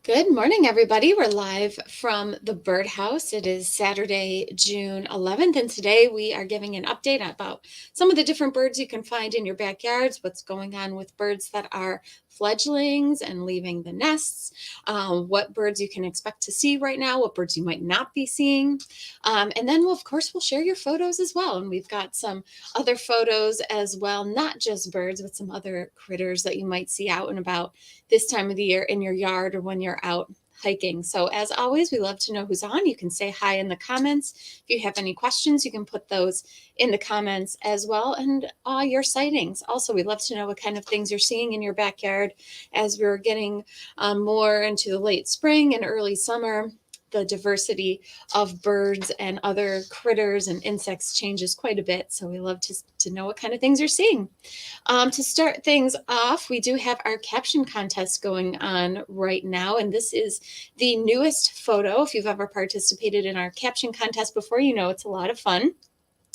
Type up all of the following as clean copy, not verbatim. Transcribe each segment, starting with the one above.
Good morning, everybody. We're live from the birdhouse. It is Saturday, June 11th, and today we are giving an update about some of the different birds you can find in your backyards, what's going on with birds that are fledglings and leaving the nests, what birds you can expect to see right now, what birds you might not be seeing. And then, of course, we'll share your photos as well. And we've got some other photos as well, not just birds, but some other critters that you might see out and about this time of the year in your yard or when you're out hiking. So as always, we love to know who's on. You can say hi in the comments. If you have any questions, you can put those in the comments as well. And your sightings. Also, we'd love to know what kind of things you're seeing in your backyard as we're getting more into the late spring and early summer. The diversity of birds and other critters and insects changes quite a bit. So we love to know what kind of things you're seeing. To start things off, we do have our caption contest going on right now, and this is the newest photo. If you've ever participated in our caption contest before, you know it's a lot of fun.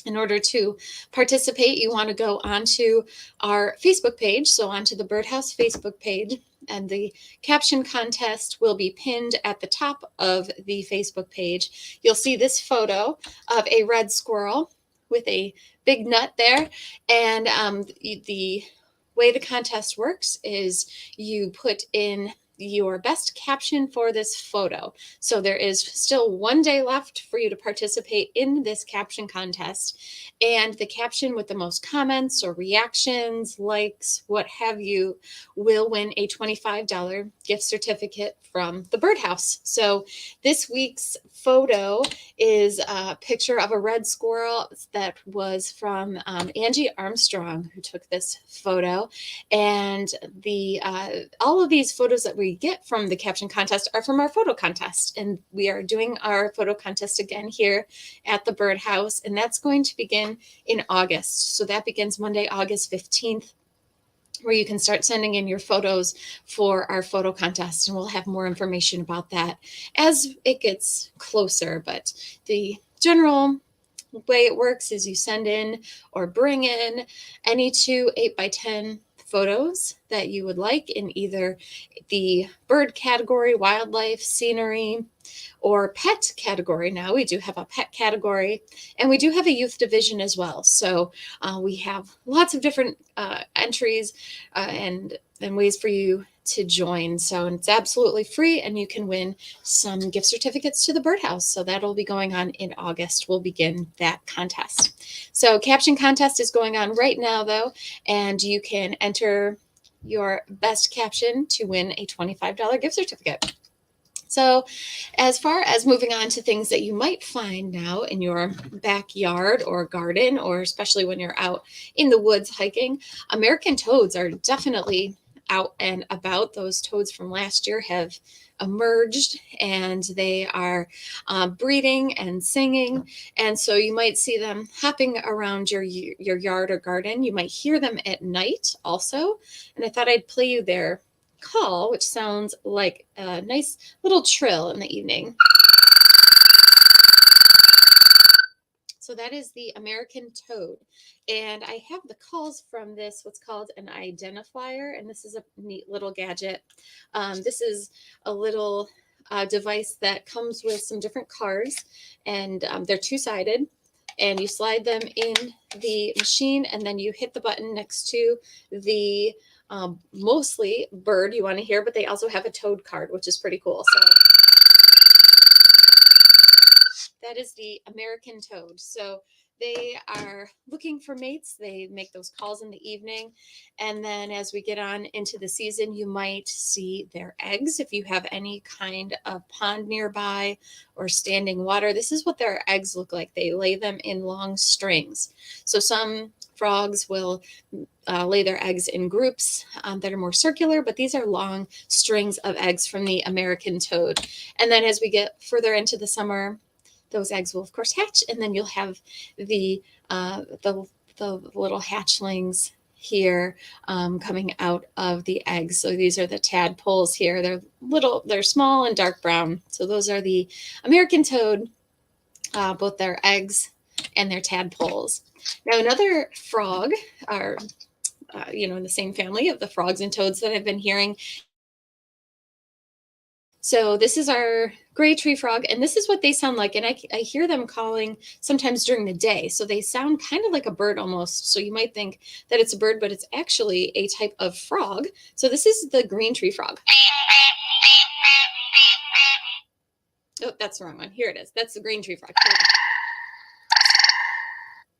In order to participate, you want to go onto our Facebook page, so onto the Birdhouse Facebook page, and the caption contest will be pinned at the top of the Facebook page. You'll see this photo of a red squirrel with a big nut there, and the way the contest works is you put in your best caption for this photo. So there is still one day left for you to participate in this caption contest. And the caption with the most comments or reactions, likes, what have you, will win a $25 gift certificate from the Birdhouse. So this week's photo is a picture of a red squirrel that was from Angie Armstrong, who took this photo. And the all of these photos that we get from the caption contest are from our photo contest. And we are doing our photo contest again here at the Birdhouse. And that's going to begin in August. So that begins Monday, August 15th, where you can start sending in your photos for our photo contest. And we'll have more information about that as it gets closer. But the general way it works is you send in or bring in any two 8x10 photos that you would like in either the bird category, wildlife, scenery, or pet category. Now we do have a pet category, and we do have a youth division as well. So we have lots of different entries and ways for you to join. So it's absolutely free, and you can win some gift certificates to the Birdhouse. So that'll be going on in August. We'll begin that contest. So caption contest is going on right now, though, and you can enter your best caption to win a $25 gift certificate. So as far as moving on to things that you might find now in your backyard or garden, or especially when you're out in the woods hiking, American toads are definitely out and about. Those toads from last year have emerged, and they are breeding and singing. And so you might see them hopping around your yard or garden. You might hear them at night also. And I thought I'd play you their call, which sounds like a nice little trill in the evening. So that is the American toad. And I have the calls from this, what's called an identifier. And this is a neat little gadget. This is a little device that comes with some different cards, and they're two-sided. And you slide them in the machine, and then you hit the button next to the mostly bird you want to hear, but they also have a toad card, which is pretty cool. So that is the American toad. So they are looking for mates. They make those calls in the evening. And then as we get on into the season, you might see their eggs. If you have any kind of pond nearby or standing water, this is what their eggs look like. They lay them in long strings. So some frogs will lay their eggs in groups that are more circular, but these are long strings of eggs from the American toad. And then as we get further into the summer, those eggs will of course hatch, and then you'll have the little hatchlings here coming out of the eggs. So these are the tadpoles here. They're small and dark brown. So those are the American toad, both their eggs and their tadpoles. Now another frog are in the same family of the frogs and toads that I've been hearing So this is our gray tree frog, and this is what they sound like. And I hear them calling sometimes during the day. So they sound kind of like a bird almost. So you might think that it's a bird, but it's actually a type of frog. So this is the green tree frog. Oh, that's the wrong one. Here it is. That's the green tree frog.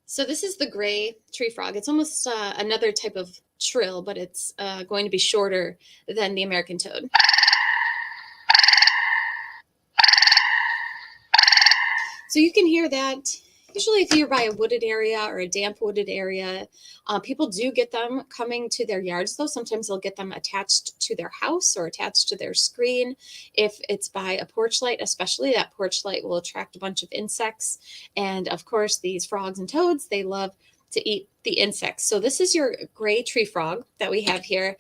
So this is the gray tree frog. It's almost another type of trill, but it's going to be shorter than the American toad. So you can hear that usually if you're by a wooded area or a damp wooded area. People do get them coming to their yards, though. Sometimes they'll get them attached to their house or attached to their screen. If it's by a porch light, especially, that porch light will attract a bunch of insects. And of course, these frogs and toads, they love to eat the insects. So this is your gray tree frog that we have here,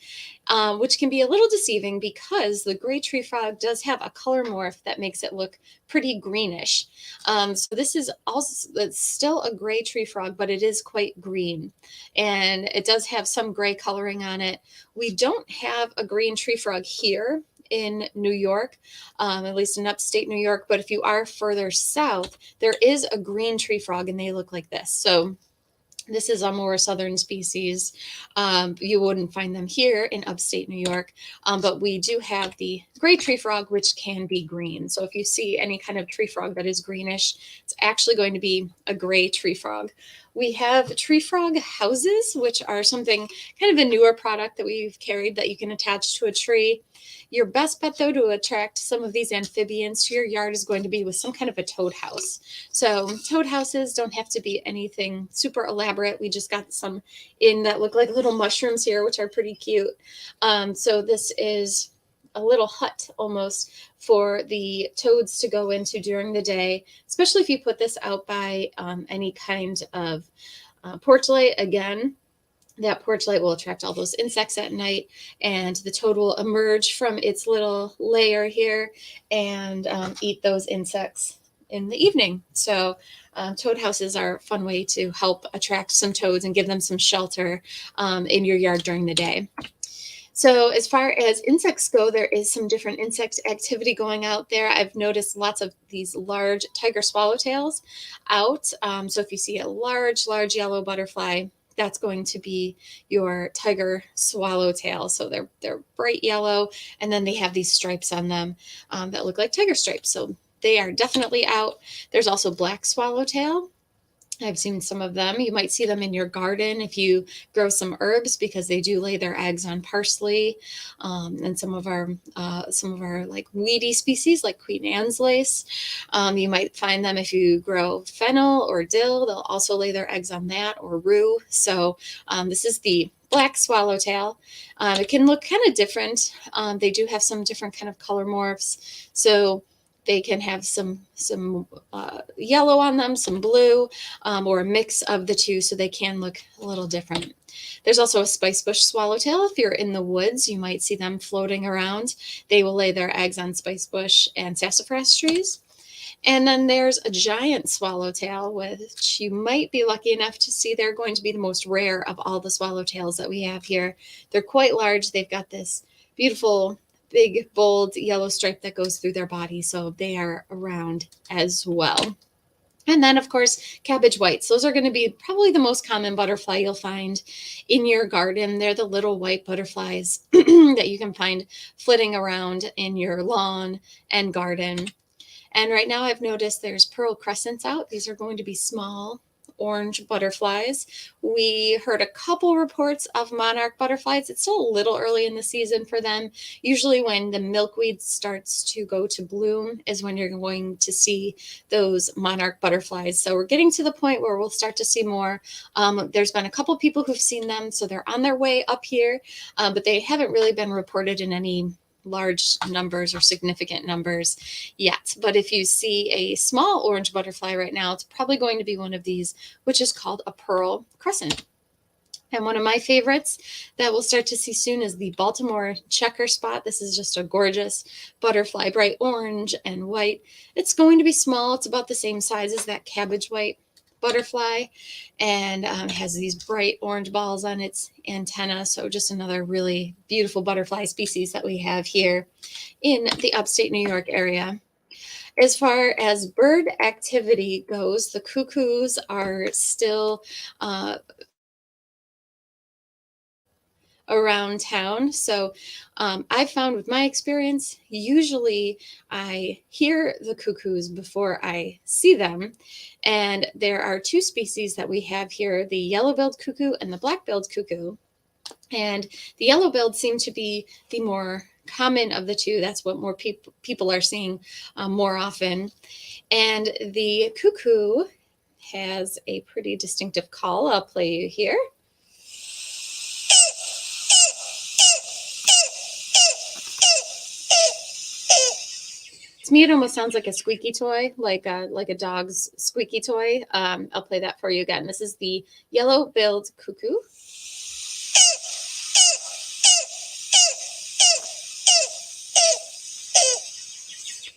which can be a little deceiving because the gray tree frog does have a color morph that makes it look pretty greenish. So this is also, it's still a gray tree frog, but it is quite green, and it does have some gray coloring on it. We don't have a green tree frog here in New York, at least in upstate New York, but if you are further south, there is a green tree frog, and they look like this. So this is a more southern species. You wouldn't find them here in upstate New York, but we do have the gray tree frog, which can be green. So if you see any kind of tree frog that is greenish, it's actually going to be a gray tree frog. We have tree frog houses, which are something kind of a newer product that we've carried that you can attach to a tree. Your best bet, though, to attract some of these amphibians to your yard is going to be with some kind of a toad house. So toad houses don't have to be anything super elaborate. We just got some in that look like little mushrooms here, which are pretty cute. So this is a little hut almost for the toads to go into during the day, especially if you put this out by any kind of porch light. Again, that porch light will attract all those insects at night, and the toad will emerge from its little lair here and eat those insects in the evening. So toad houses are a fun way to help attract some toads and give them some shelter in your yard during the day. So as far as insects go, there is some different insect activity going out there. I've noticed lots of these large tiger swallowtails out. So if you see a large yellow butterfly, that's going to be your tiger swallowtail. So they're bright yellow, and then they have these stripes on them that look like tiger stripes. So they are definitely out. There's also black swallowtail. I've seen some of them. You might see them in your garden if you grow some herbs, because they do lay their eggs on parsley, and some of our like weedy species like Queen Anne's lace. You might find them if you grow fennel or dill. They'll also lay their eggs on that, or rue. So this is the black swallowtail. It can look kind of different. They do have some different kind of color morphs. So they can have some yellow on them, some blue, or a mix of the two, so they can look a little different. There's also a spicebush swallowtail. If you're in the woods, you might see them floating around. They will lay their eggs on spicebush and sassafras trees. And then there's a giant swallowtail, which you might be lucky enough to see. They're going to be the most rare of all the swallowtails that we have here. They're quite large. They've got this beautiful big, bold yellow stripe that goes through their body. So they are around as well. And then, of course, cabbage whites. Those are going to be probably the most common butterfly you'll find in your garden. They're the little white butterflies that you can find flitting around in your lawn and garden. And right now I've noticed there's pearl crescents out. These are going to be small orange butterflies. We heard a couple reports of monarch butterflies. It's still a little early in the season for them. Usually when the milkweed starts to go to bloom is when you're going to see those monarch butterflies. So we're getting to the point where we'll start to see more. There's been a couple people who've seen them, so they're on their way up here, but they haven't really been reported in any large numbers or significant numbers yet. But if you see a small orange butterfly right now, it's probably going to be one of these, which is called a pearl crescent. And one of my favorites that we'll start to see soon is the Baltimore checker spot. This is just a gorgeous butterfly, bright orange and white. It's going to be small. It's about the same size as that cabbage white butterfly, and has these bright orange balls on its antenna. So just another really beautiful butterfly species that we have here in the upstate New York area. As far as bird activity goes, the cuckoos are still around town. So I found with my experience, usually I hear the cuckoos before I see them. And there are two species that we have here, the yellow-billed cuckoo and the black-billed cuckoo. And the yellow-billed seem to be the more common of the two. That's what more people are seeing more often. And the cuckoo has a pretty distinctive call. I'll play you here. To me, it almost sounds like a squeaky toy, like a dog's squeaky toy. I'll play that for you again. This is the yellow-billed cuckoo.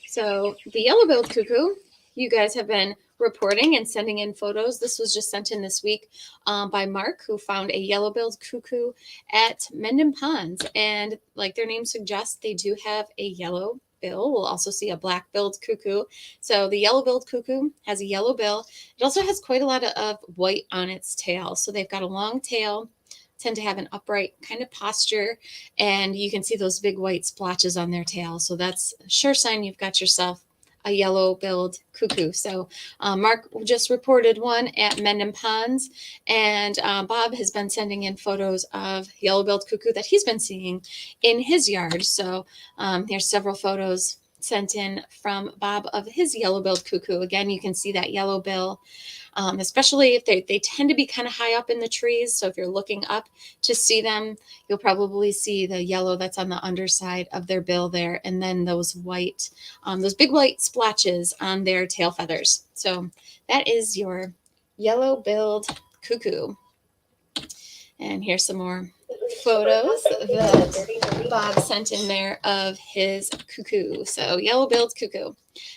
So the yellow-billed cuckoo, you guys have been reporting and sending in photos. This was just sent in this week by Mark, who found a yellow-billed cuckoo at Mendon Ponds. And like their name suggests, they do have a yellow bill. We'll also see a black-billed cuckoo. So the yellow-billed cuckoo has a yellow bill. It also has quite a lot of white on its tail. So they've got a long tail, tend to have an upright kind of posture, and you can see those big white splotches on their tail. So that's a sure sign you've got yourself a yellow-billed cuckoo. So Mark just reported one at Mendon Ponds, and Bob has been sending in photos of yellow-billed cuckoo that he's been seeing in his yard. So there's several photos sent in from Bob of his yellow-billed cuckoo. Again, you can see that yellow bill, especially if they tend to be kind of high up in the trees. So if you're looking up to see them, you'll probably see the yellow that's on the underside of their bill there, and then those white, those big white splotches on their tail feathers. So that is your yellow-billed cuckoo. And here's some more photos that Bob sent in there of his cuckoo. So yellow-billed cuckoo.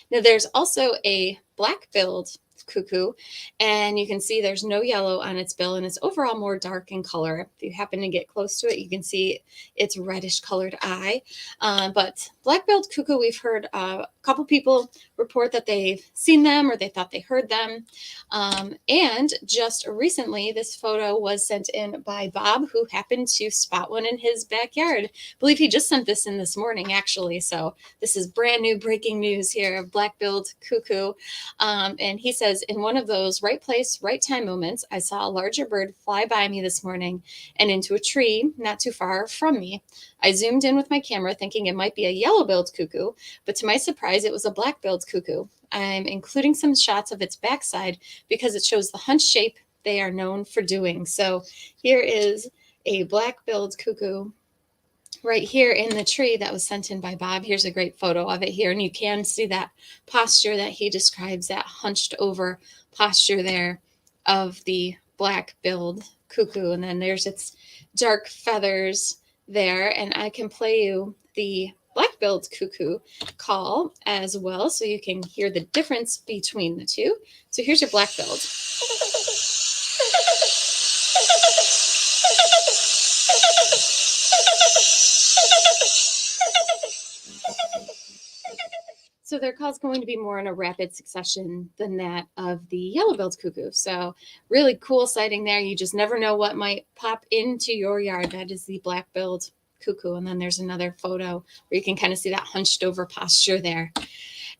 Now there's also a black-billed cuckoo, and you can see there's no yellow on its bill, and it's overall more dark in color. If you happen to get close to it, you can see its reddish colored eye. But black-billed cuckoo, we've heard a couple people report that they've seen them or they thought they heard them. And just recently, this photo was sent in by Bob, who happened to spot one in his backyard. I believe he just sent this in this morning, actually. So this is brand new breaking news here of black-billed cuckoo. And he says, in one of those right place, right time moments, I saw a larger bird fly by me this morning and into a tree not too far from me. I zoomed in with my camera thinking it might be a yellow-billed cuckoo, but to my surprise, it was a black-billed cuckoo. I'm including some shots of its backside because it shows the hunched shape they are known for doing. So here is a black-billed cuckoo right here in the tree that was sent in by Bob. Here's a great photo of it here, and you can see that posture that he describes, that hunched over posture there of the black-billed cuckoo. And then there's its dark feathers there, and I can play you the black-billed cuckoo call as well, so you can hear the difference between the two. So here's your black-billed. So their call is going to be more in a rapid succession than that of the yellow-billed cuckoo. So really cool sighting there. You just never know what might pop into your yard. That is the black-billed cuckoo. And then there's another photo where you can kind of see that hunched over posture there.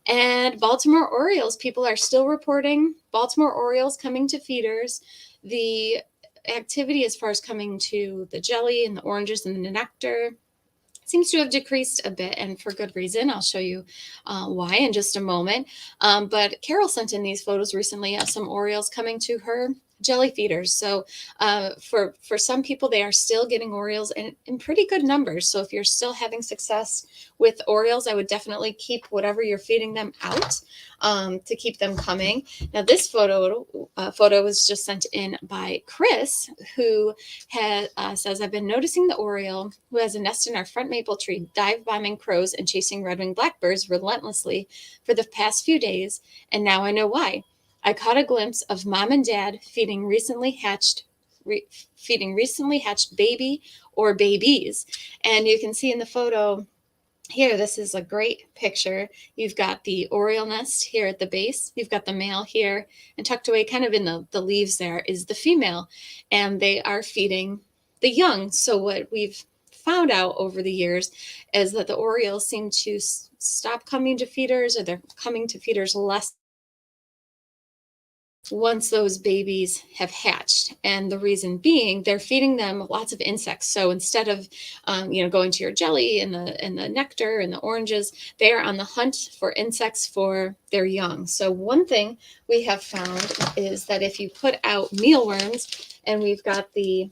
And Baltimore Orioles, people are still reporting Baltimore Orioles coming to feeders. The activity as far as coming to the jelly and the oranges and the nectar seems to have decreased a bit, and for good reason. I'll show you why in just a moment. But Carol sent in these photos recently of some Orioles coming to her jelly feeders. So for some people, they are still getting Orioles in pretty good numbers. So if you're still having success with Orioles, I would definitely keep whatever you're feeding them out to keep them coming. Now this photo was just sent in by Chris, who says, I've been noticing the Oriole, who has a nest in our front maple tree, dive bombing crows and chasing red-winged blackbirds relentlessly for the past few days, and now I know why. I caught a glimpse of mom and dad feeding recently hatched baby or babies. And you can see in the photo here, this is a great picture. You've got the oriole nest here at the base. You've got the male here, and tucked away kind of in the leaves there is the female, and they are feeding the young. So what we've found out over the years is that the orioles seem to stop coming to feeders, or they're coming to feeders less once those babies have hatched. And the reason being, they're feeding them lots of insects. So instead of going to your jelly and the nectar and the oranges, they are on the hunt for insects for their young. So one thing we have found is that if you put out mealworms, and we've got the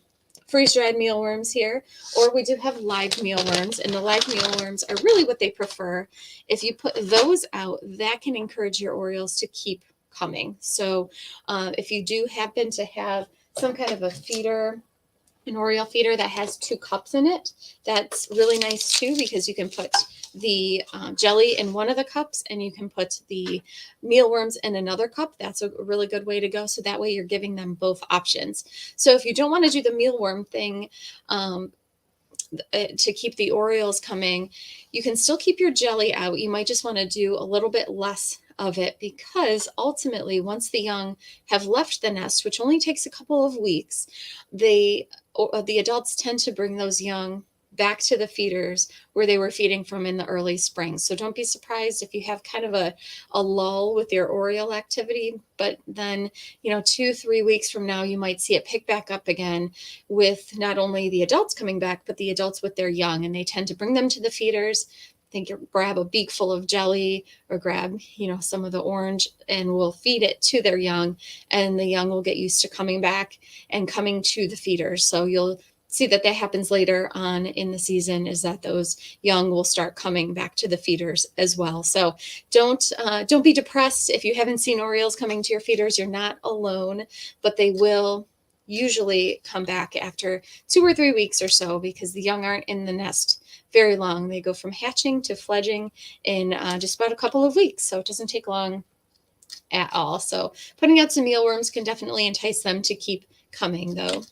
freeze-dried mealworms here, or we do have live mealworms, and the live mealworms are really what they prefer. If you put those out, that can encourage your orioles to keep coming. So if you do happen to have some kind of a feeder, an oriole feeder that has 2 cups in it, that's really nice too, because you can put the jelly in one of the cups and you can put the mealworms in another cup. That's a really good way to go. So that way you're giving them both options. So if you don't want to do the mealworm thing, to keep the orioles coming, you can still keep your jelly out. You might just want to do a little bit less of it, because ultimately, once the young have left the nest, which only takes a couple of weeks, the adults tend to bring those young back to the feeders where they were feeding from in the early spring. So don't be surprised if you have kind of a lull with your oriole activity, but then 2-3 weeks from now you might see it pick back up again, with not only the adults coming back, but the adults with their young, and they tend to bring them to the feeders. Grab a beak full of jelly, or grab some of the orange, and we'll feed it to their young, and the young will get used to coming back and coming to the feeders. So you'll see that happens later on in the season, is that those young will start coming back to the feeders as well. So don't be depressed if you haven't seen orioles coming to your feeders. You're not alone, but they will usually come back after 2 or 3 weeks or so, because the young aren't in the nest very long. They go from hatching to fledging in just about a couple of weeks. So it doesn't take long at all. So putting out some mealworms can definitely entice them to keep coming, though.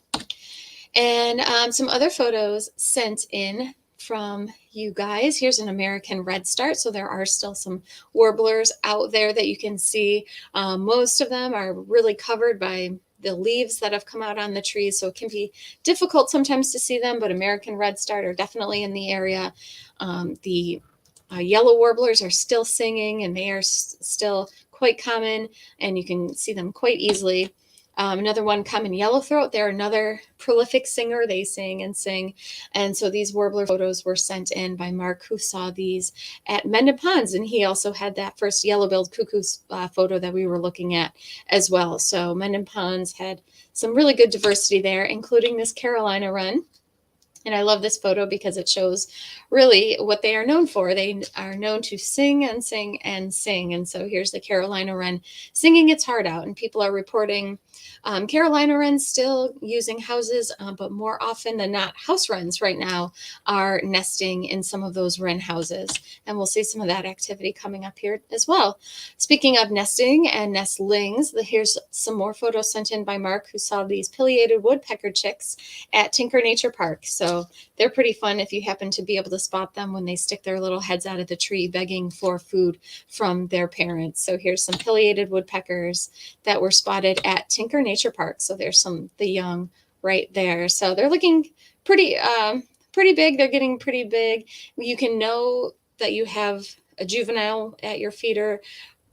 And some other photos sent in from you guys. Here's an American redstart. So there are still some warblers out there that you can see. Most of them are really covered by the leaves that have come out on the trees, so it can be difficult sometimes to see them, but American redstart are definitely in the area. The yellow warblers are still singing, and they are still quite common, and you can see them quite easily. Another one, common yellowthroat. They're another prolific singer. They sing and sing. And so these warbler photos were sent in by Mark, who saw these at Mendon Ponds. And he also had that first yellow-billed cuckoos photo that we were looking at as well. So Mendon Ponds had some really good diversity there, including this Carolina wren. And I love this photo because it shows really what they are known for. They are known to sing and sing and sing. And so here's the Carolina wren singing its heart out. And people are reporting Carolina wrens still using houses, but more often than not, house wrens right now are nesting in some of those wren houses. And we'll see some of that activity coming up here as well. Speaking of nesting and nestlings, here's some more photos sent in by Mark, who saw these pileated woodpecker chicks at Tinker Nature Park. So they're pretty fun if you happen to be able to spot them when they stick their little heads out of the tree begging for food from their parents. So here's some pileated woodpeckers that were spotted at Tinker Nature Park. So there's the young right there. So they're looking pretty big. They're getting pretty big. You can know that you have a juvenile at your feeder.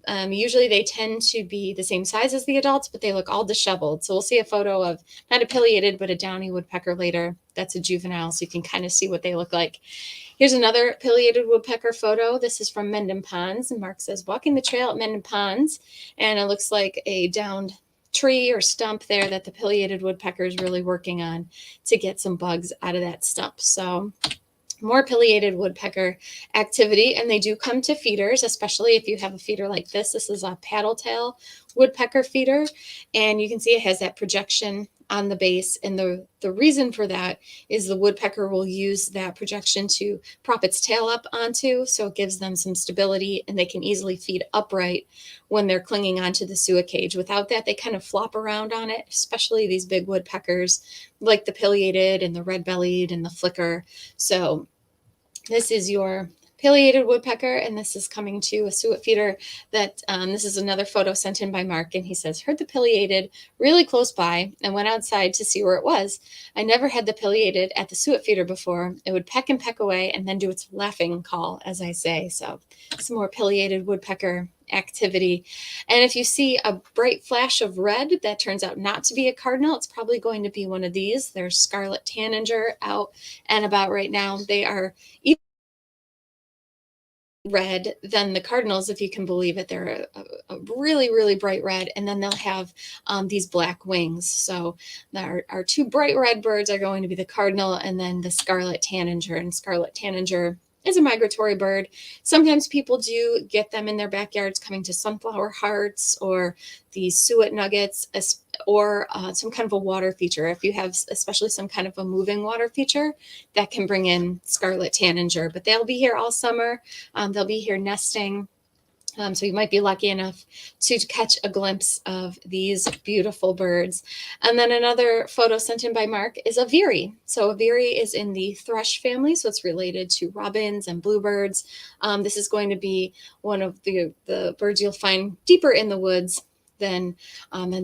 Usually they tend to be the same size as the adults, but they look all disheveled. So we'll see a photo of not a pileated, but a downy woodpecker later. That's a juvenile, so you can kind of see what they look like. Here's another pileated woodpecker photo. This is from Mendon Ponds, and Mark says, walking the trail at Mendon Ponds, and it looks like a downed tree or stump there that the pileated woodpecker is really working on to get some bugs out of that stump. So more pileated woodpecker activity, and they do come to feeders, especially if you have a feeder like this. This is a paddle tail woodpecker feeder, and you can see it has that projection on the base. And the reason for that is the woodpecker will use that projection to prop its tail up onto, so it gives them some stability and they can easily feed upright when they're clinging onto the suet cage. Without that, they kind of flop around on it, especially these big woodpeckers like the pileated and the red-bellied and the flicker. So this is your pileated woodpecker, and this is coming to a suet feeder that this is another photo sent in by Mark, and he says, heard the pileated really close by and went outside to see where it was. I never had the pileated at the suet feeder before. It would peck and peck away and then do its laughing call, as I say. So some more pileated woodpecker activity. And if you see a bright flash of red that turns out not to be a cardinal, it's probably going to be one of these. There's scarlet tanager out and about right now. They are even red than the cardinals, if you can believe it. They're a really, really bright red, and then they'll have these black wings. So our two bright red birds are going to be the cardinal and then the scarlet tanager. And scarlet tanager is a migratory bird. Sometimes people do get them in their backyards coming to sunflower hearts or these suet nuggets, or some kind of a water feature. If you have especially some kind of a moving water feature, that can bring in scarlet tanager. But they'll be here all summer. They'll be here nesting. So you might be lucky enough to catch a glimpse of these beautiful birds. And then another photo sent in by Mark is a veery. So a veery is in the thrush family, so it's related to robins and bluebirds. This is going to be one of the birds you'll find deeper in the woods than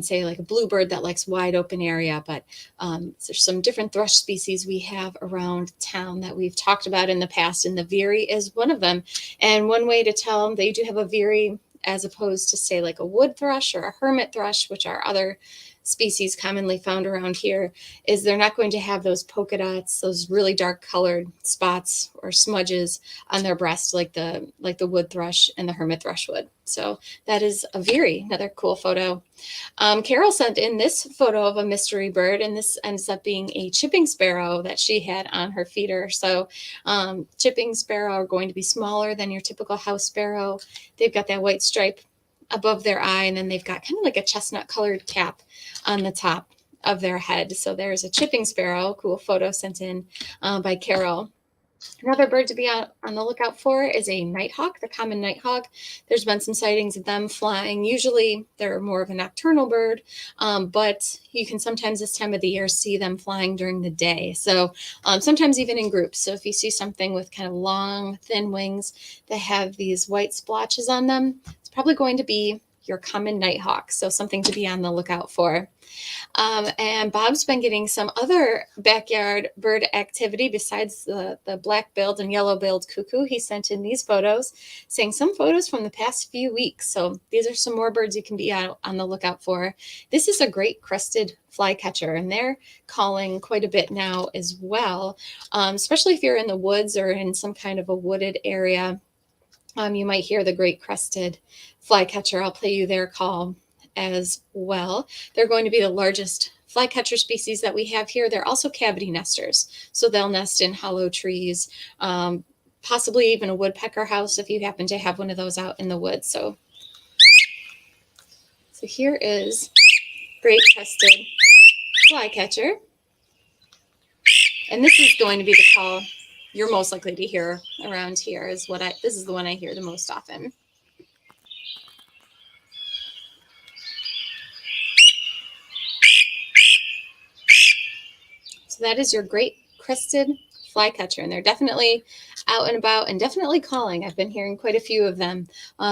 say like a bluebird that likes wide open area. But there's some different thrush species we have around town that we've talked about in the past, and the veery is one of them. And one way to tell them they do have a veery, as opposed to say like a wood thrush or a hermit thrush, which are other species commonly found around here, is they're not going to have those polka dots, those really dark colored spots or smudges on their breast like the wood thrush and the hermit thrush would. So that is a veery, another cool photo. Carol sent in this photo of a mystery bird, and this ends up being a chipping sparrow that she had on her feeder. So chipping sparrow are going to be smaller than your typical house sparrow. They've got that white stripe above their eye, and then they've got kind of like a chestnut colored cap on the top of their head. So there's a chipping sparrow, cool photo sent in by Carol. Another bird to be on the lookout for is a nighthawk, the common nighthawk. There's been some sightings of them flying. Usually they're more of a nocturnal bird, but you can sometimes this time of the year see them flying during the day. So sometimes even in groups. So if you see something with kind of long, thin wings that have these white splotches on them, it's probably going to be your common nighthawk. So something to be on the lookout for. And Bob's been getting some other backyard bird activity besides the black-billed and yellow-billed cuckoo. He sent in these photos, saying some photos from the past few weeks. So these are some more birds you can be out on the lookout for. This is a great crested flycatcher, and they're calling quite a bit now as well, especially if you're in the woods or in some kind of a wooded area. You might hear the great crested flycatcher. I'll play you their call as well. They're going to be the largest flycatcher species that we have here. They're also cavity nesters, so they'll nest in hollow trees, possibly even a woodpecker house if you happen to have one of those out in the woods. So here is great crested flycatcher, and this is going to be the call you're most likely to hear around here. This is the one I hear the most often. So that is your great crested flycatcher, and they're definitely out and about and definitely calling. I've been hearing quite a few of them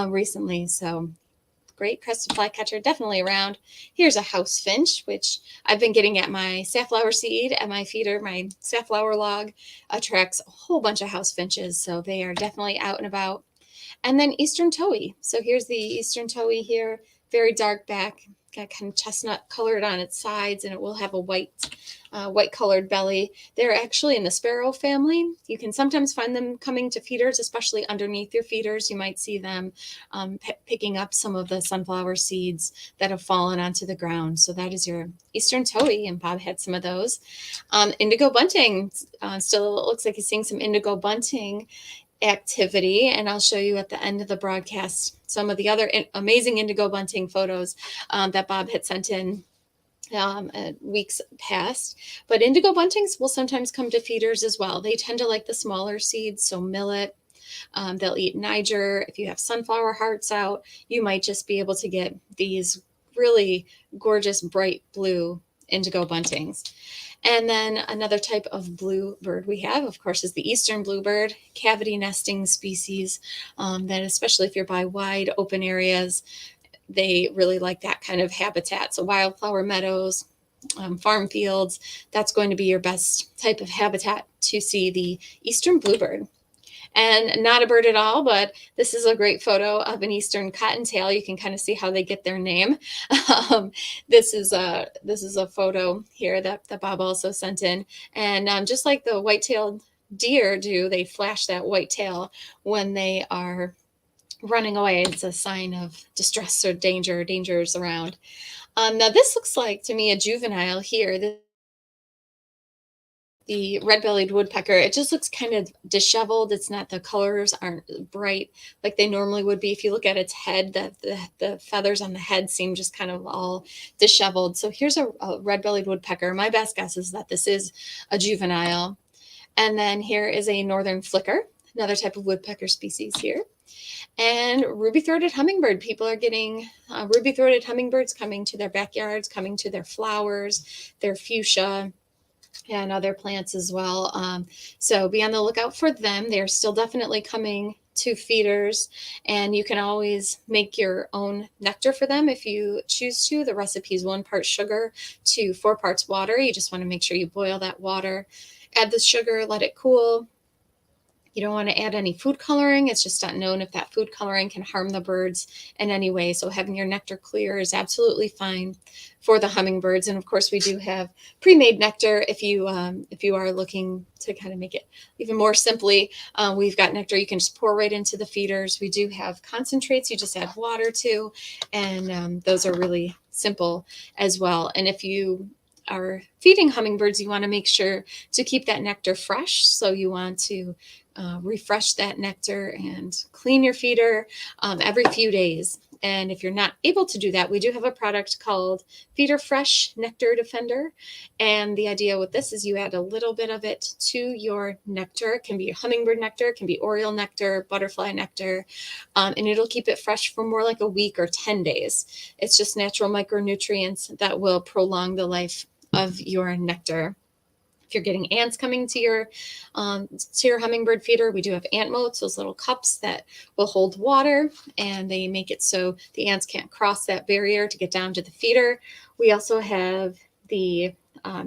recently. So great crested flycatcher, definitely around. Here's a house finch, which I've been getting at my safflower seed at my feeder. My safflower log attracts a whole bunch of house finches, so they are definitely out and about. And then eastern towhee. So here's the eastern towhee here, very dark back, got kind of chestnut colored on its sides, and it will have a white colored belly. They're actually in the sparrow family. You can sometimes find them coming to feeders, especially underneath your feeders. You might see them picking up some of the sunflower seeds that have fallen onto the ground. So that is your eastern towhee, and Bob had some of those. Indigo bunting, still looks like he's seeing some indigo bunting activity, and I'll show you at the end of the broadcast some of the other amazing indigo bunting photos that Bob had sent in weeks past. But indigo buntings will sometimes come to feeders as well. They tend to like the smaller seeds, so millet. They'll eat Niger. If you have sunflower hearts out, you might just be able to get these really gorgeous bright blue indigo buntings. And then another type of bluebird we have, of course, is the eastern bluebird, cavity nesting species. That especially if you're by wide open areas, they really like that kind of habitat. So wildflower meadows, farm fields, that's going to be your best type of habitat to see the eastern bluebird. And not a bird at all, but this is a great photo of an eastern cottontail. You can kind of see how they get their name. Um, this is a photo here that Bob also sent in, and just like the white-tailed deer do, they flash that white tail when they are running away. It's a sign of distress or danger. Danger is around. Now this looks like to me a juvenile here. The red-bellied woodpecker, it just looks kind of disheveled. It's not, the colors aren't bright like they normally would be. If you look at its head, the feathers on the head seem just kind of all disheveled. So here's a red-bellied woodpecker. My best guess is that this is a juvenile. And then here is a northern flicker, another type of woodpecker species here. And ruby-throated hummingbird. People are getting ruby-throated hummingbirds coming to their backyards, coming to their flowers, their fuchsia, and other plants as well. So be on the lookout for them. They're still definitely coming to feeders, and you can always make your own nectar for them if you choose to. The recipe is 1 part sugar to 4 parts water. You just want to make sure you boil that water, add the sugar, let it cool. You don't want to add any food coloring. It's just not known if that food coloring can harm the birds in any way. So having your nectar clear is absolutely fine for the hummingbirds. And of course, we do have pre-made nectar if you are looking to kind of make it even more simply. We've got nectar you can just pour right into the feeders. We do have concentrates you just add water to, and those are really simple as well. And if you are feeding hummingbirds, you want to make sure to keep that nectar fresh. So you want to refresh that nectar and clean your feeder every few days. And if you're not able to do that, we do have a product called Feeder Fresh Nectar Defender. And the idea with this is you add a little bit of it to your nectar. It can be hummingbird nectar, it can be oriole nectar, butterfly nectar, and it'll keep it fresh for more like a week or 10 days. It's just natural micronutrients that will prolong the life of your nectar. If you're getting ants coming to your hummingbird feeder, we do have ant moats, those little cups that will hold water, and they make it so the ants can't cross that barrier to get down to the feeder. We also have the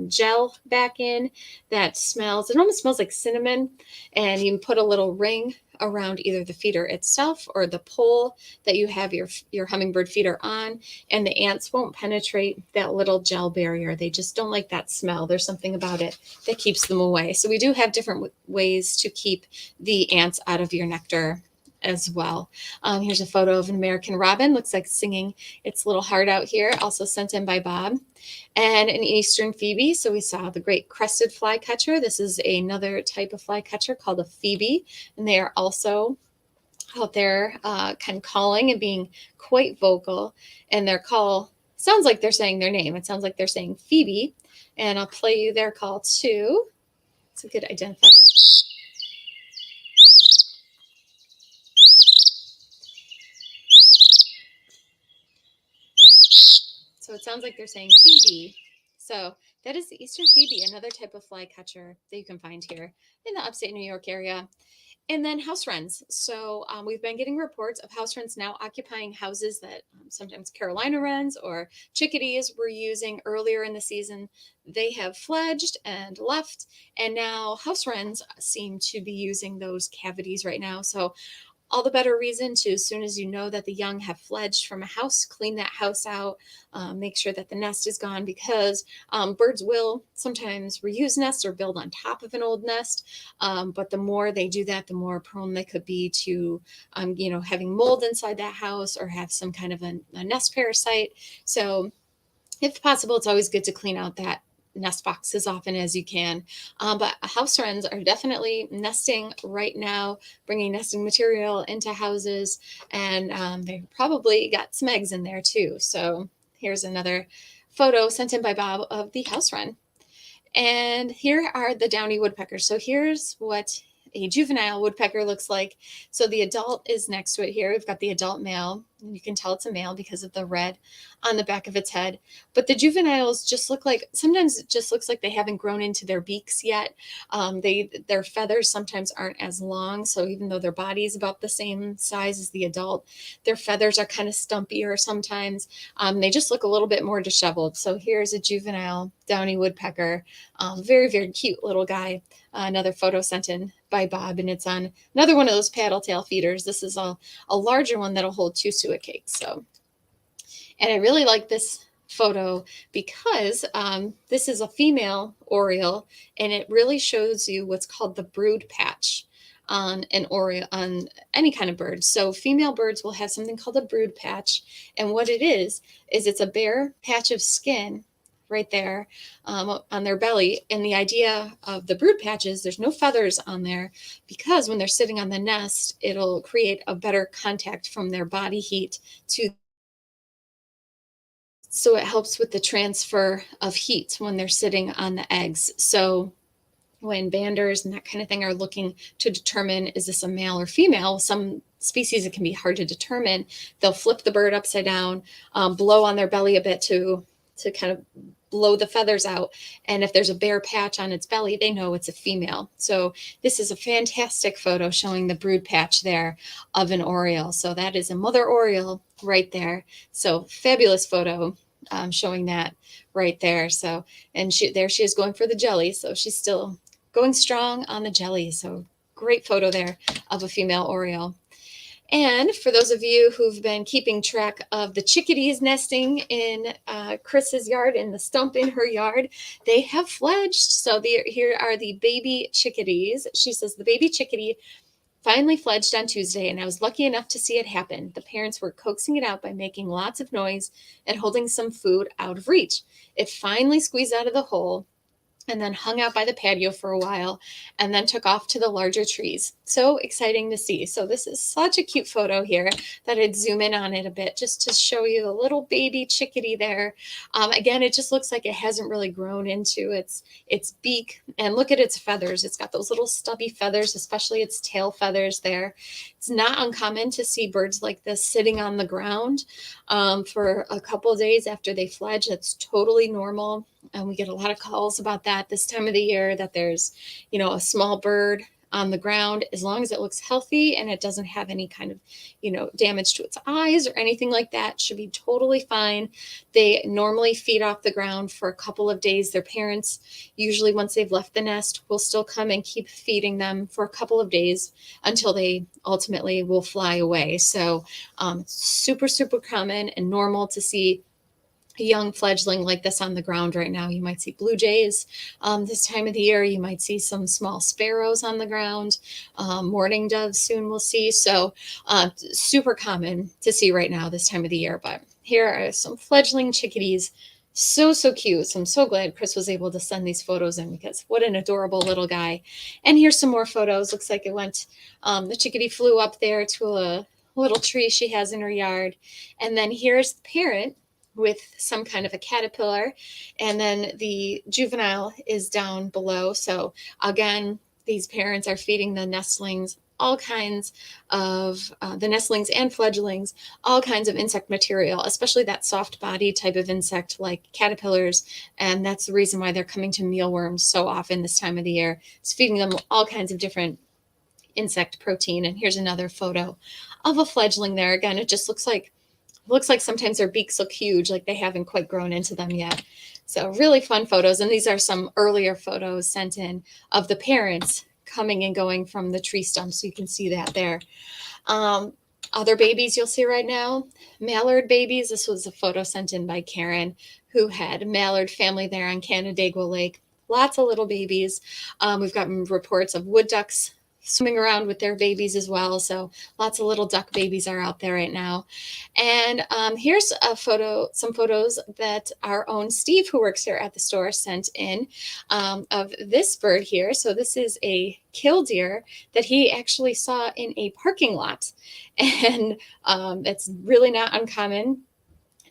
gel back in that smells, it almost smells like cinnamon, and you can put a little ring around either the feeder itself or the pole that you have your hummingbird feeder on, and the ants won't penetrate that little gel barrier. They just don't like that smell. There's something about it that keeps them away. So we do have different ways to keep the ants out of your nectar as well. Here's a photo of an American robin, looks like singing its little heart out here, also sent in by Bob. And an eastern phoebe. So we saw the great crested flycatcher. This is another type of flycatcher called a phoebe, and they are also out there kind of calling and being quite vocal. And their call sounds like they're saying their name. It sounds like they're saying Phoebe. And I'll play you their call too. It's a good identifier. So it sounds like they're saying Phoebe. So that is the eastern phoebe, another type of flycatcher that you can find here in the upstate New York area. And then house wrens. So we've been getting reports of house wrens now occupying houses that sometimes Carolina wrens or chickadees were using earlier in the season. They have fledged and left, and now house wrens seem to be using those cavities right now. So all the better reason to, as soon as you know that the young have fledged from a house, clean that house out, make sure that the nest is gone, because birds will sometimes reuse nests or build on top of an old nest. But the more they do that, the more prone they could be to, having mold inside that house or have some kind of a nest parasite. So if possible, it's always good to clean out that nest box as often as you can. But house wrens are definitely nesting right now, bringing nesting material into houses, and they probably got some eggs in there too. So here's another photo sent in by Bob of the house wren. And here are the downy woodpeckers. So here's what a juvenile woodpecker looks like. So the adult is next to it here. We've got the adult male, and you can tell it's a male because of the red on the back of its head. But the juveniles just look like, sometimes it just looks like they haven't grown into their beaks yet. Their feathers sometimes aren't as long. So even though their body is about the same size as the adult, their feathers are kind of stumpier sometimes. They just look a little bit more disheveled. So here's a juvenile downy woodpecker. Very, very cute little guy. Another photo sent in by Bob, and it's on another one of those paddle tail feeders. This is a larger one that'll hold 2 suet cakes. So, and I really like this photo because this is a female oriole, and it really shows you what's called the brood patch on an oriole, on any kind of bird. So female birds will have something called a brood patch, and what it is it's a bare patch of skin right there on their belly. And the idea of the brood patches, there's no feathers on there because when they're sitting on the nest, it'll create a better contact from their body heat to, so it helps with the transfer of heat when they're sitting on the eggs. So when banders and that kind of thing are looking to determine, is this a male or female? Some species, it can be hard to determine. They'll flip the bird upside down, blow on their belly a bit to kind of blow the feathers out. And if there's a bare patch on its belly, they know it's a female. So this is a fantastic photo showing the brood patch there of an oriole. So that is a mother oriole right there. So fabulous photo showing that right there. So, and there she is going for the jelly. So she's still going strong on the jelly. So great photo there of a female oriole. And for those of you who've been keeping track of the chickadees nesting in Chris's yard, in the stump in her yard, they have fledged. So here are the baby chickadees. She says the baby chickadee finally fledged on Tuesday, and I was lucky enough to see it happen. The parents were coaxing it out by making lots of noise and holding some food out of reach. It finally squeezed out of the hole and then hung out by the patio for a while, and then took off to the larger trees. So exciting to see. So this is such a cute photo here that I'd zoom in on it a bit just to show you the little baby chickadee there. Again, it just looks like it hasn't really grown into its beak. And look at its feathers. It's got those little stubby feathers, especially its tail feathers there. It's not uncommon to see birds like this sitting on the ground for a couple of days after they fledge. That's totally normal. And we get a lot of calls about that this time of the year, that there's, a small bird on the ground. As long as it looks healthy and it doesn't have any kind of, damage to its eyes or anything like that, should be totally fine. They normally feed off the ground for a couple of days. Their parents, usually once they've left the nest, will still come and keep feeding them for a couple of days until they ultimately will fly away. So super, super common and normal to see a young fledgling like this on the ground right now. You might see blue jays this time of the year. You might see some small sparrows on the ground. Mourning doves soon we'll see. So super common to see right now this time of the year. But here are some fledgling chickadees. So cute. So I'm so glad Chris was able to send these photos in, because what an adorable little guy. And here's some more photos. Looks like it went, the chickadee flew up there to a little tree she has in her yard. And then here's the parent with some kind of a caterpillar, and then the juvenile is down below. So again, these parents are feeding the nestlings all kinds of the nestlings and fledglings, all kinds of insect material, especially that soft body type of insect like caterpillars. And that's the reason why they're coming to mealworms so often this time of the year. It's feeding them all kinds of different insect protein. And here's another photo of a fledgling there. Again, it just looks like sometimes their beaks look huge, like they haven't quite grown into them yet. So really fun photos. And these are some earlier photos sent in of the parents coming and going from the tree stump. So you can see that there. Other babies you'll see right now, mallard babies. This was a photo sent in by Karen, who had mallard family there on Canandaigua Lake. Lots of little babies. We've gotten reports of wood ducks swimming around with their babies as well. So lots of little duck babies are out there right now. And here's some photos that our own Steve, who works here at the store, sent in of this bird here. So this is a killdeer that he actually saw in a parking lot. And it's really not uncommon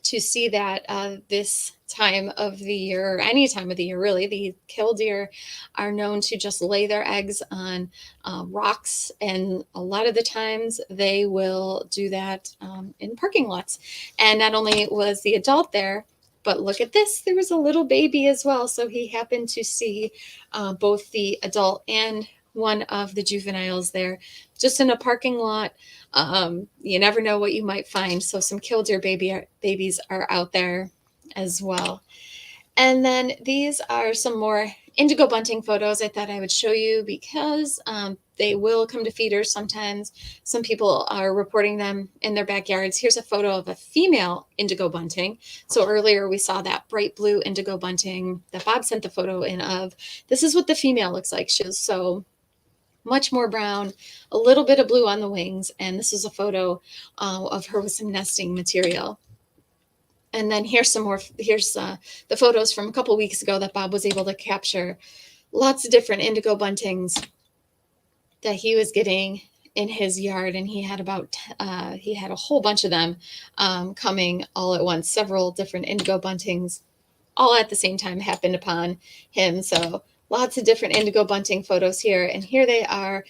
to see that this time of the year, or any time of the year really, the killdeer are known to just lay their eggs on rocks, and a lot of the times they will do that in parking lots. And not only was the adult there, but look at this, there was a little baby as well. So he happened to see both the adult and one of the juveniles there, just in a parking lot. You never know what you might find. So some killdeer babies are out there as well. And then these are some more indigo bunting photos I thought I would show you, because they will come to feeders sometimes. Some people are reporting them in their backyards. Here's a photo of a female indigo bunting. So earlier we saw that bright blue indigo bunting that Bob sent the photo in of. This is what the female looks like. She's so much more brown, a little bit of blue on the wings. And this is a photo of her with some nesting material. And then here's some more, here's the photos from a couple weeks ago that Bob was able to capture. Lots of different indigo buntings that he was getting in his yard. And he had he had a whole bunch of them coming all at once. Several different indigo buntings all at the same time happened upon him. So lots of different indigo bunting photos here. And here they are,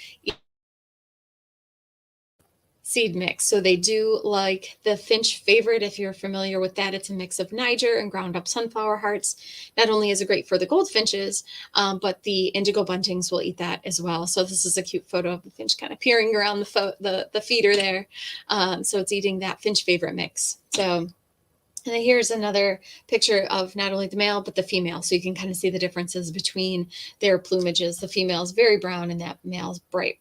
seed mix. So they do like the finch favorite. If you're familiar with that, it's a mix of Niger and ground up sunflower hearts. Not only is it great for the goldfinches, but the indigo buntings will eat that as well. So this is a cute photo of the finch kind of peering around the feeder there. So it's eating that finch favorite mix. So, and then here's another picture of not only the male, but the female. So you can kind of see the differences between their plumages. The female is very brown and that male's bright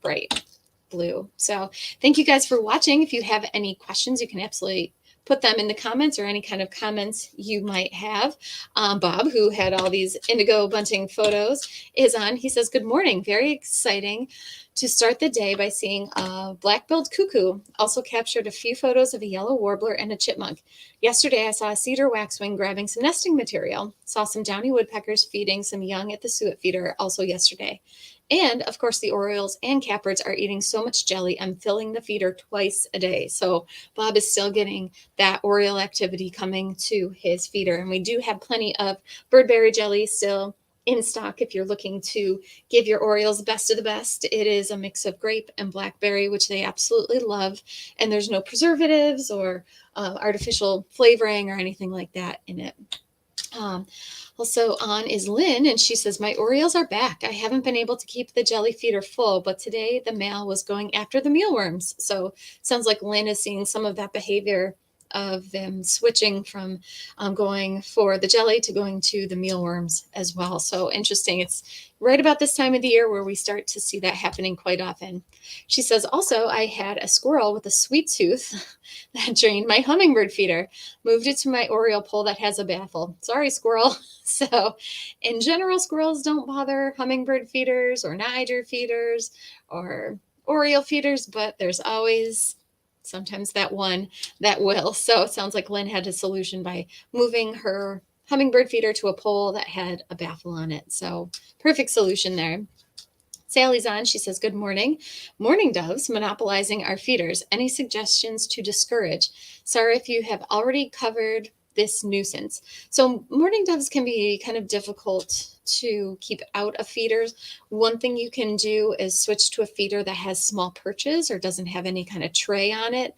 blue. So thank you guys for watching. If you have any questions, you can absolutely put them in the comments, or any kind of comments you might have. Bob, who had all these indigo bunting photos, is on. He says, good morning. Very exciting to start the day by seeing a black-billed cuckoo. Also captured a few photos of a yellow warbler and a chipmunk. Yesterday, I saw a cedar waxwing grabbing some nesting material. Saw some downy woodpeckers feeding some young at the suet feeder also yesterday. And of course, the orioles and catbirds are eating so much jelly, I'm filling the feeder twice a day. So Bob is still getting that oriole activity coming to his feeder. And we do have plenty of birdberry jelly still in stock if you're looking to give your orioles best of the best. It is a mix of grape and blackberry, which they absolutely love. And there's no preservatives or artificial flavoring or anything like that in it. Also on is Lynn, and she says, my orioles are back. I haven't been able to keep the jelly feeder full, but today the male was going after the mealworms. So sounds like Lynn is seeing some of that behavior of them switching from going for the jelly to going to the mealworms as well. So interesting. It's right about this time of the year where we start to see that happening quite often. She says, also, I had a squirrel with a sweet tooth that drained my hummingbird feeder, moved it to my oriole pole that has a baffle. Sorry, squirrel. So in general, squirrels don't bother hummingbird feeders or Niger feeders or oriole feeders, but there's always sometimes that one that will. So it sounds like Lynn had a solution by moving her hummingbird feeder to a pole that had a baffle on it. So perfect solution there. Sally's on. She says, good morning. Morning doves monopolizing our feeders. Any suggestions to discourage? Sorry if you have already covered this nuisance. So mourning doves can be kind of difficult to keep out of feeders. One thing you can do is switch to a feeder that has small perches or doesn't have any kind of tray on it,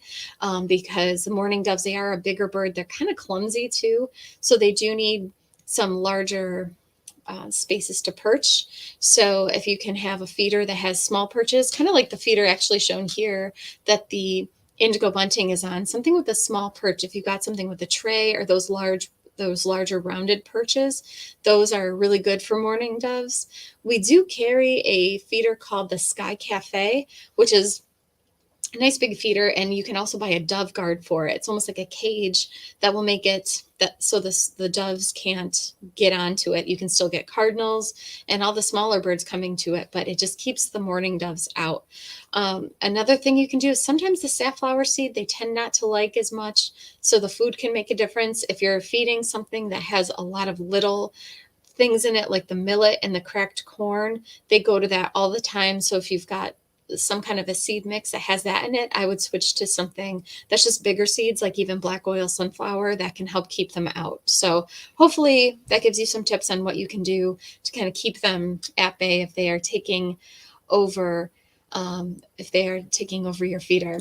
because the mourning doves, they are a bigger bird. They're kind of clumsy too. So they do need some larger spaces to perch. So if you can have a feeder that has small perches, kind of like the feeder actually shown here that the indigo bunting is on, something with a small perch. If you've got something with a tray or those larger rounded perches, those are really good for mourning doves. We do carry a feeder called the Sky Cafe, which is a nice big feeder, and you can also buy a dove guard for it. It's almost like a cage that will make it that so the doves can't get onto it. You can still get cardinals and all the smaller birds coming to it, but it just keeps the mourning doves out. Another thing you can do is sometimes the safflower seed, they tend not to like as much, so the food can make a difference. If you're feeding something that has a lot of little things in it, like the millet and the cracked corn, they go to that all the time. So if you've got some kind of a seed mix that has that in it, I would switch to something that's just bigger seeds, like even black oil sunflower, that can help keep them out. So hopefully that gives you some tips on what you can do to kind of keep them at bay if they are taking over, your feeder.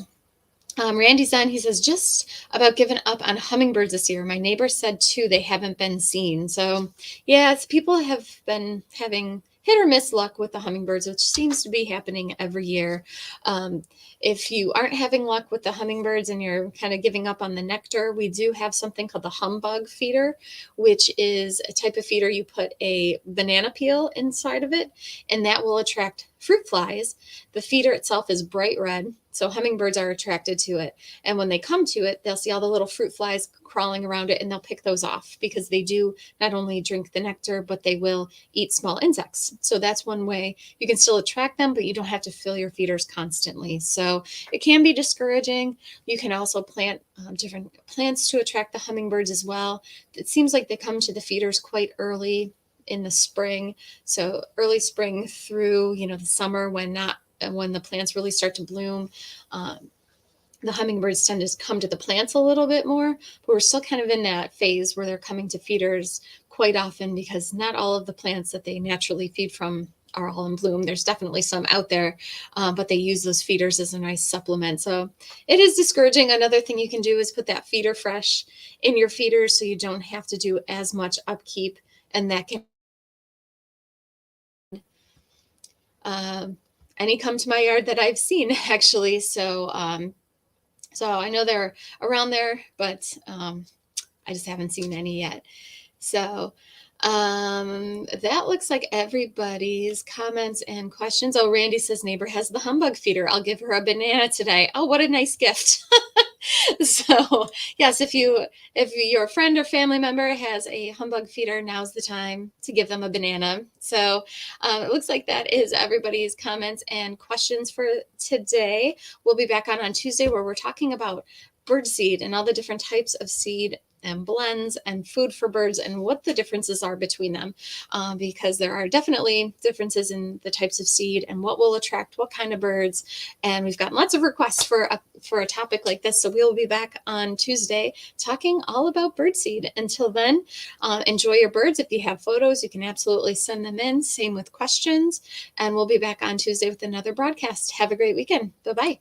Randy's on. He says, just about given up on hummingbirds this year. My neighbor said too, they haven't been seen. So, yeah, people have been having hit or miss luck with the hummingbirds, which seems to be happening every year. Um, if you aren't having luck with the hummingbirds and you're kind of giving up on the nectar, we do have something called the humbug feeder, which is a type of feeder. You put a banana peel inside of it, and that will attract fruit flies. The feeder itself is bright red, so hummingbirds are attracted to it. And when they come to it, they'll see all the little fruit flies crawling around it, and they'll pick those off because they do not only drink the nectar, but they will eat small insects. So that's one way you can still attract them, but you don't have to fill your feeders constantly. So it can be discouraging. You can also plant different plants to attract the hummingbirds as well. It seems like they come to the feeders quite early in the spring. So early spring through, the summer when the plants really start to bloom. The hummingbirds tend to come to the plants a little bit more, but we're still kind of in that phase where they're coming to feeders quite often because not all of the plants that they naturally feed from are all in bloom. There's definitely some out there, but they use those feeders as a nice supplement. So it is discouraging. Another thing you can do is put that feeder fresh in your feeders so you don't have to do as much upkeep, and that can any come to my yard that I've seen actually. So I know they're around there, but I just haven't seen any yet. So that looks like everybody's comments and questions. Oh, Randy says neighbor has the humbug feeder. I'll give her a banana today. Oh, what a nice gift. So yes, if your friend or family member has a humbug feeder, now's the time to give them a banana. So it looks like that is everybody's comments and questions for today. We'll be back on Tuesday where we're talking about bird seed and all the different types of seed and blends and food for birds and what the differences are between them, because there are definitely differences in the types of seed and what will attract what kind of birds. And we've gotten lots of requests for a topic like this, so we'll be back on Tuesday talking all about bird seed. Until then, enjoy your birds. If you have photos, you can absolutely send them in. Same with questions, and we'll be back on Tuesday with another broadcast. Have a great weekend. Bye-bye.